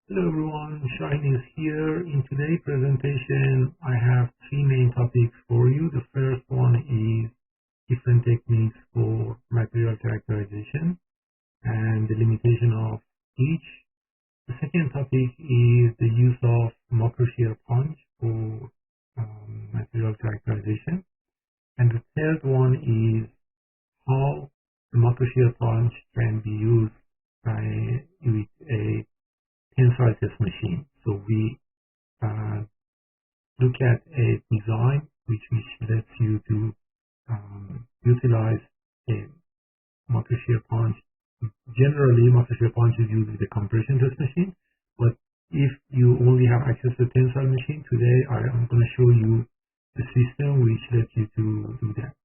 Hello everyone, Shine is here. In today's presentation, I have three main topics for you. The first one is different techniques for material characterization and the limitation of each. The second topic is the use of macro shear punch for material characterization. And the third one is how the macro shear punch can be used with a tensile test machine. So we look at a design which lets you to utilize a macro shear punch. Generally, macro shear punch is used with a compression test machine, but if you only have access to tensile machine, today I am going to show you the system which lets you to do that.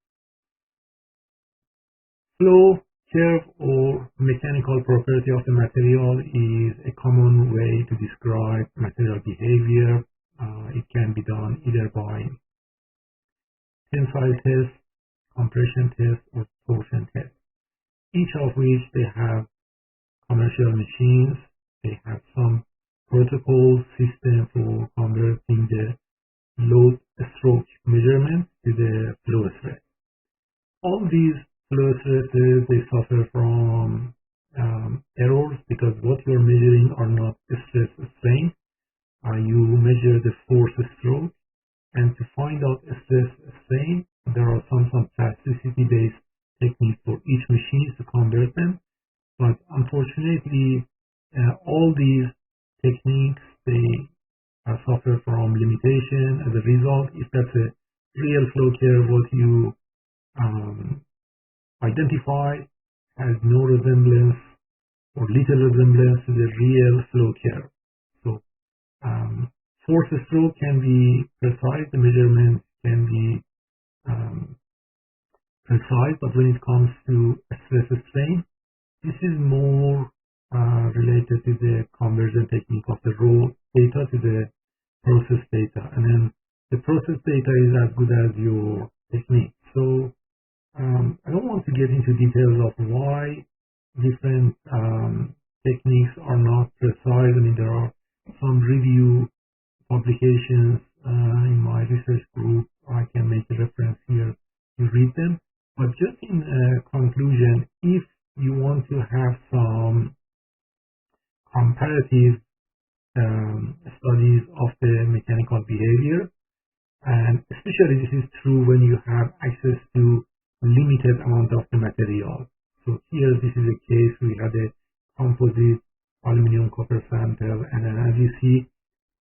Flow, curve, or mechanical property of the material is a common way to describe material behavior. It can be done either by tensile test, compression test, or torsion test. Each of which they have commercial machines. They have some protocol system for converting the load stroke measurement to the flow stress. All these flow stresses, they suffer from errors because what you're measuring are not stress strain. You measure the force stroke, and to find out stress strain, there are some plasticity based techniques for each machine to convert them. But unfortunately, all these techniques, they suffer from limitation. As a result, if that's a real flow curve, what you identify has no resemblance or little resemblance to the real flow curve. So force stroke can be precise, the measurement can be precise, but when it comes to stress strain, this is more related to the conversion technique of the raw data to the process data, and then the process data is as good as your technique. So I don't want to get into details of why different techniques are not precise. I mean, there are some review publications in my research group. I can make a reference here to read them. But just in conclusion, if you want to have some comparative studies of the mechanical behavior, and especially this is true when you have access to limited amount of the material. So here this is a case, we had a composite aluminum copper sample, and then as you see,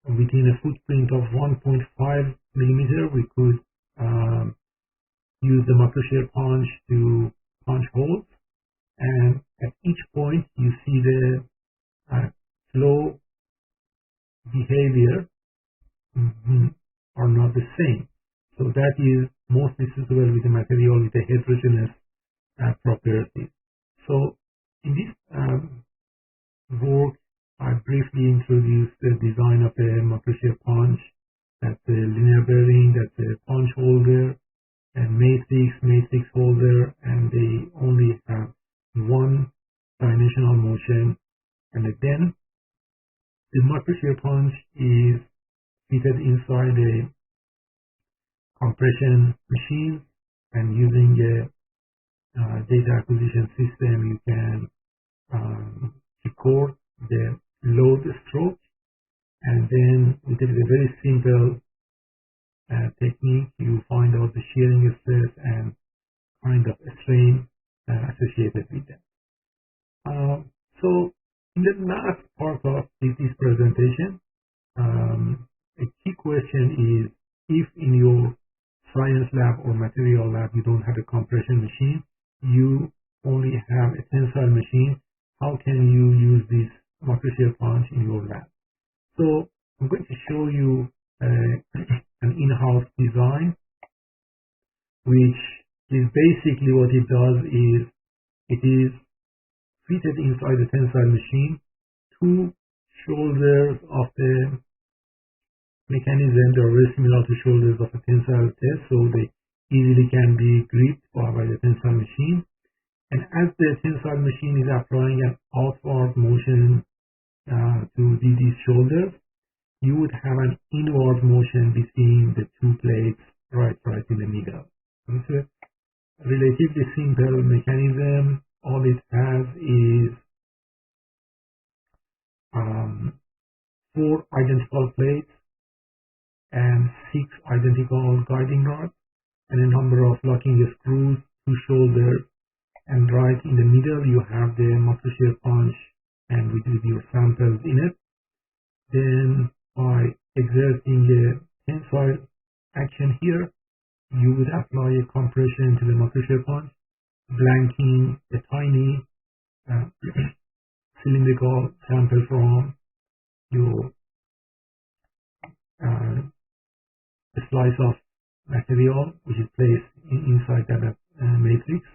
within a footprint of 1.5 millimeter, we could use the macro shear punch to punch holes, and at each point you see the flow behavior are not the same. So that is mostly suitable with the material with a heterogeneous property. So in this work, I briefly introduced the design of a macro shear punch. That's a linear bearing, that's a punch holder, and matrix holder, and they only have one dimensional motion. And then the macro shear punch is fitted inside a compression machine, and using a data acquisition system, you can record the load stroke, and then with a very simple technique, you find out the shearing stress and kind of strain associated with that. So in the last part of this presentation, a key question is, if in your science lab or material lab you don't have a compression machine, you only have a tensile machine, how can you use this macro shear punch in your lab? So I'm going to show you an in-house design, which is basically what it does is it is fitted inside the tensile machine. Two shoulders of the mechanism, they are very similar to shoulders of a tensile test, so they easily can be gripped by the tensile machine. And as the tensile machine is applying an outward motion to these shoulders, you would have an inward motion between the two plates right in the middle. It's a relatively simple mechanism. All it has is 4 identical plates and 6 identical guiding rods and a number of locking screws, 2 shoulders, and right in the middle you have the muscle shear punch and with your samples in it. Then by exerting a tensile action here, you would apply a compression to the muscle shear punch, blanking a tiny cylindrical sample from your slice of material which is placed inside that matrix.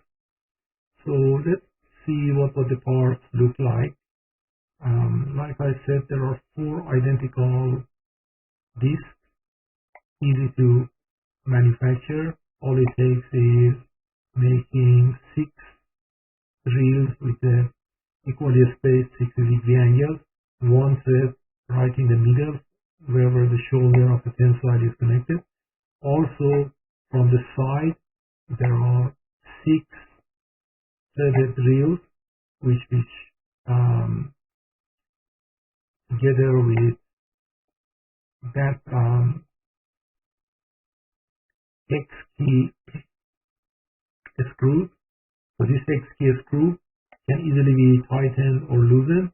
So let's see what the parts look like. Like I said, there are 4 identical discs, easy to manufacture. All it takes is making 6 reels with the equally spaced 60-degree angles, 1 thread right in the middle wherever the shoulder of the tensile is connected. Also from the side there are 6 threaded reels which together with that X key screw. So this X key screw can easily be tightened or loosened,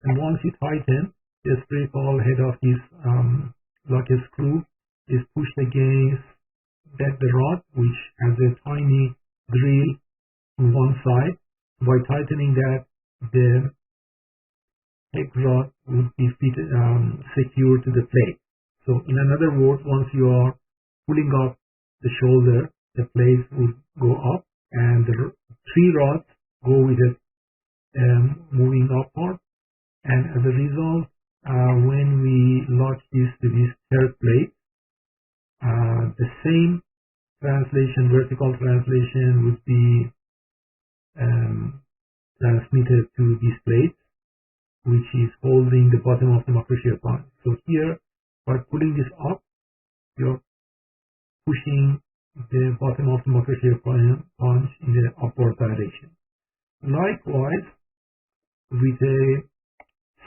and once you tighten, the spherical head of this lock screw is pushed against the rod, which has a tiny drill on one side. By tightening that, the head rod would be secured to the plate. So in other words, once you are pulling up the shoulder, the plate would go up and the 3 rods go with it moving upward, and as a result, when we lock this to this third plate, the same vertical translation would be transmitted to this plate, which is holding the bottom of the muscle shear punch. So here, by pulling this up, you're pushing the bottom of the muscle shear punch in the upward direction. Likewise, with a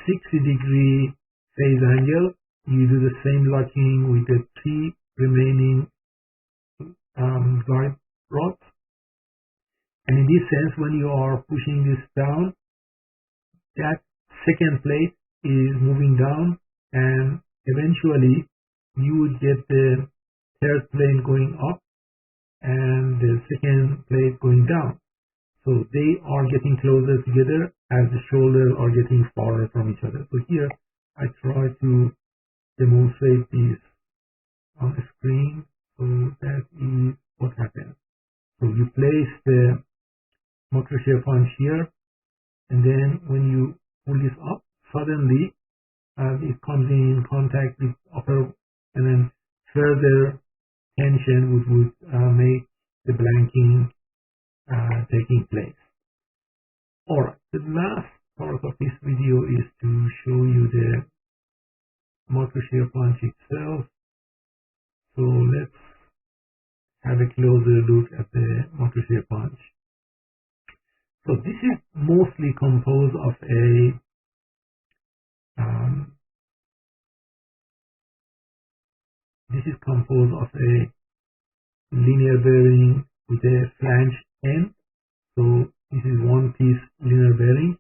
60-degree phase angle, you do the same locking with the 3 remaining guide rods. And in this sense, when you are pushing this down, that second plate is moving down, and eventually you would get the third plane going up and the second plate going down. So they are getting closer together as the shoulders are getting farther from each other. So here I try to demonstrate this on the screen. So that is what happens. So you place the muscle shear punch here, and then when you pull this up, suddenly it comes in contact with upper, and then further tension would make the blanking taking place. Alright, the last part of this video is to show you the muscle shear punch itself. So let's have a closer look at the muscle shear punch. So this is mostly composed of a linear bearing with a flange end. So this is one piece linear bearing.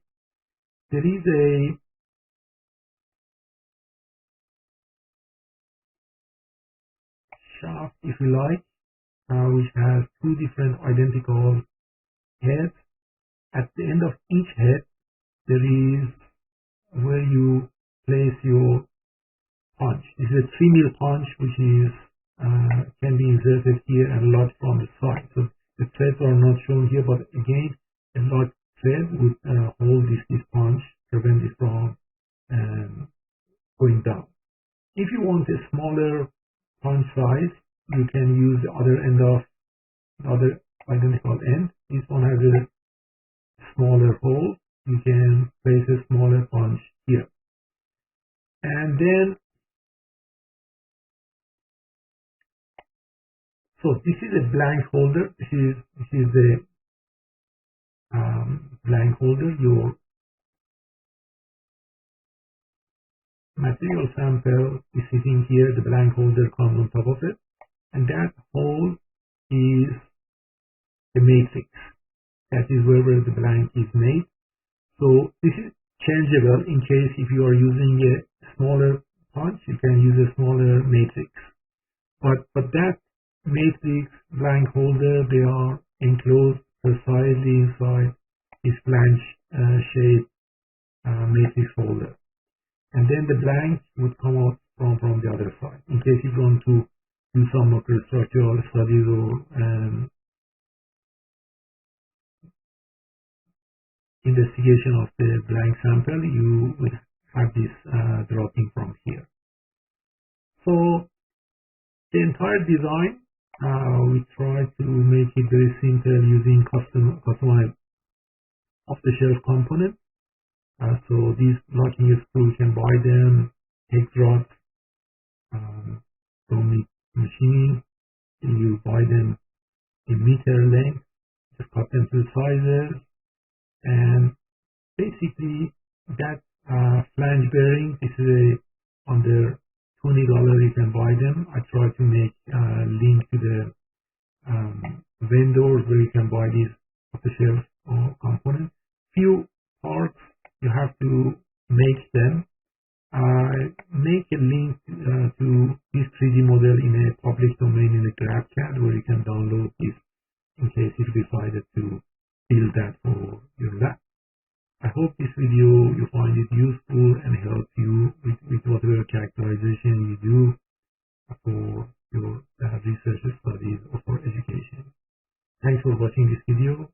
There is a shaft, if you like, which has 2 different identical heads. At the end of each head, there is where you place your punch. This is a 3-mil punch, which is can be inserted here and lodged from the side. So the threads are not shown here, but again, a large thread would hold this punch, prevent it from going down. If you want a smaller punch size, you can use the other end of the other identical end. This one has a smaller hole. You can place a smaller punch here. And then, so this is a blank holder. This is the blank holder. Your material sample is sitting here. The blank holder comes on top of it, and that hole is the matrix. That is where the blank is made. So this is changeable in case if you are using a smaller punch, you can use a smaller matrix. But that matrix blank holder, they are enclosed precisely inside this flange shaped matrix holder. And then the blank would come out from the other side. In case you want to do some of the structural studies or investigation of the blank sample, you will have this dropping from here. So the entire design, we try to make it very simple using customized off-the-shelf components. So these locking screws, you can buy them, hex rods from the machine. You buy them in meter length, just cut them to sizes, and basically that flange bearing, this is under $20 you can buy them. I try to make a link to the vendors where you can buy these off-the-shelf components. Few parts you have to make them. Make a link to this 3D model in a public domain in a GrabCAD where you can download this in case you decided to build that for your lab. I hope this video you find it useful and help you with whatever characterization you do for your research studies or for education. Thanks for watching this video.